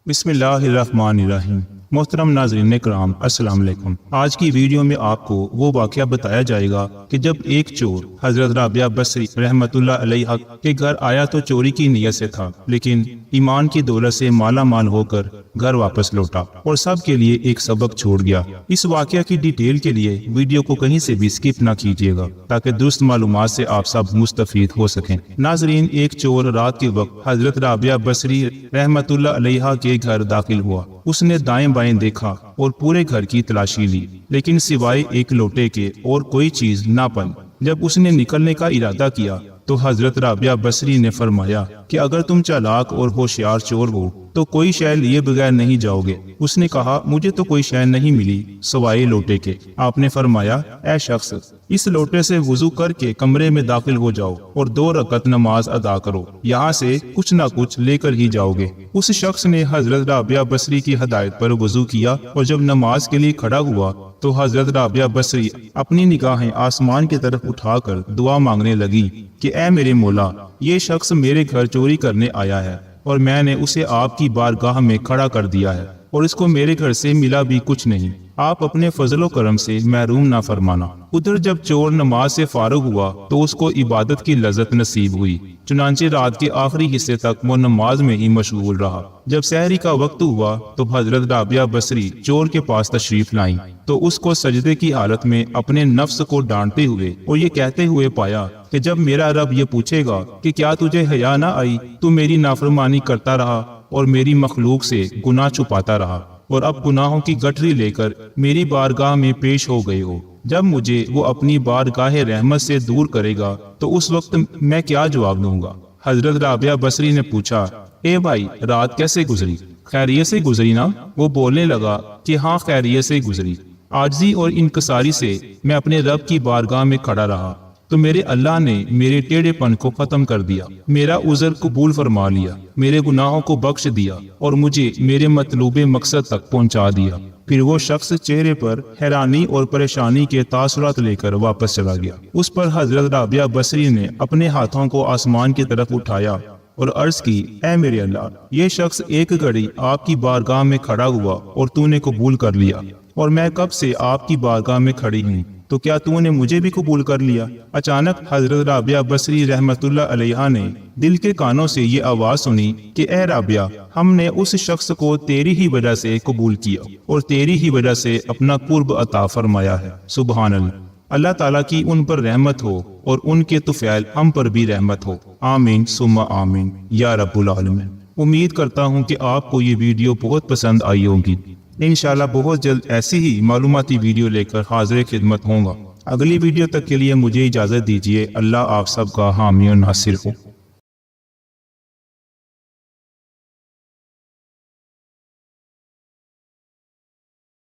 بسم اللہ الرحمن الرحیم۔ محترم ناظرین کرام، السلام علیکم۔ آج کی ویڈیو میں آپ کو وہ واقعہ بتایا جائے گا کہ جب ایک چور حضرت رابعہ بصری رحمت اللہ علیہ کے گھر آیا تو چوری کی نیت سے تھا، لیکن ایمان کی دولت سے مالا مال ہو کر گھر واپس لوٹا اور سب کے لیے ایک سبق چھوڑ گیا۔ اس واقعہ کی ڈیٹیل کے لیے ویڈیو کو کہیں سے بھی سکپ نہ کیجیے گا تاکہ درست معلومات سے آپ سب مستفید ہو سکیں۔ ناظرین، ایک چور رات کے وقت حضرت رابعہ بصری رحمت اللہ علیہ کے گھر داخل ہوا۔ اس نے دائیں بائیں دیکھا اور پورے گھر کی تلاشی لی، لیکن سوائے ایک لوٹے کے اور کوئی چیز نہ پائی۔ جب اس نے نکلنے کا ارادہ کیا تو حضرت رابعہ بصری نے فرمایا کہ اگر تم چالاک اور ہوشیار چور ہو تو کوئی شے لیے بغیر نہیں جاؤ گے۔ اس نے کہا، مجھے تو کوئی شے نہیں ملی سوائے لوٹے کے۔ آپ نے فرمایا، اے شخص، اس لوٹے سے وضو کر کے کمرے میں داخل ہو جاؤ اور 2 رکعت نماز ادا کرو، یہاں سے کچھ نہ کچھ لے کر ہی جاؤ گے۔ اس شخص نے حضرت رابعہ بصری کی ہدایت پر وضو کیا اور جب نماز کے لیے کھڑا ہوا تو حضرت رابعہ بصری اپنی نگاہیں آسمان کی طرف اٹھا کر دعا مانگنے لگی کہ اے میرے مولا، یہ شخص میرے گھر چوری کرنے آیا ہے اور میں نے اسے آپ کی بارگاہ میں کھڑا کر دیا ہے اور اس کو میرے گھر سے ملا بھی کچھ نہیں۔ آپ اپنے فضل و کرم سے محروم نہ فرمانا۔ ادھر جب چور نماز سے فارغ ہوا تو اس کو عبادت کی لذت نصیب ہوئی، چنانچہ رات کے آخری حصے تک وہ نماز میں ہی مشغول رہا۔ جب سحری کا وقت ہوا تو حضرت رابعہ بصری چور کے پاس تشریف لائیں تو اس کو سجدے کی حالت میں اپنے نفس کو ڈانٹتے ہوئے اور یہ کہتے ہوئے پایا کہ جب میرا رب یہ پوچھے گا کہ کیا تجھے حیا نہ آئی، تو میری نافرمانی کرتا رہا اور میری مخلوق سے گناہ چھپاتا رہا، اور اب گناہوں کی گٹھری لے کر میری بارگاہ میں پیش ہو گئے ہو۔ جب مجھے وہ اپنی بارگاہ رحمت سے دور کرے گا تو اس وقت میں کیا جواب دوں گا؟ حضرت رابعہ بصری نے پوچھا، اے بھائی، رات کیسے گزری؟ خیریت سے گزری نا؟ وہ بولنے لگا کہ ہاں، خیریت سے گزری۔ عاجزی اور انکساری سے میں اپنے رب کی بارگاہ میں کھڑا رہا تو میرے اللہ نے میرے ٹیڑھے پن کو ختم کر دیا، میرا عذر قبول فرما لیا، میرے گناہوں کو بخش دیا اور مجھے میرے مطلوب مقصد تک پہنچا دیا۔ پھر وہ شخص چہرے پر حیرانی اور پریشانی کے تاثرات لے کر واپس چلا گیا۔ اس پر حضرت رابعہ بصری نے اپنے ہاتھوں کو آسمان کی طرف اٹھایا اور عرض کی، اے میرے اللہ، یہ شخص ایک گھڑی آپ کی بارگاہ میں کھڑا ہوا اور تو نے قبول کر لیا، اور میں کب سے آپ کی بارگاہ میں کھڑی ہوں، تو کیا تو نے مجھے بھی قبول کر لیا؟ اچانک حضرت رابعہ بصری رحمت اللہ علیہ نے دل کے کانوں سے یہ آواز سنی کہ اے رابعہ، ہم نے اس شخص کو تیری ہی وجہ سے قبول کیا اور تیری ہی وجہ سے اپنا قرب عطا فرمایا ہے۔ سبحان اللہ۔ اللہ تعالیٰ کی ان پر رحمت ہو اور ان کے طفیل ہم پر بھی رحمت ہو، آمین ثم آمین یا رب العالمین۔ امید کرتا ہوں کہ آپ کو یہ ویڈیو بہت پسند آئی ہوگی۔ انشاءاللہ بہت جلد ایسی ہی معلوماتی ویڈیو لے کر حاضر خدمت ہوں گا۔ اگلی ویڈیو تک کے لیے مجھے اجازت دیجیے۔ اللہ آپ سب کا حامی و ناصر ہو۔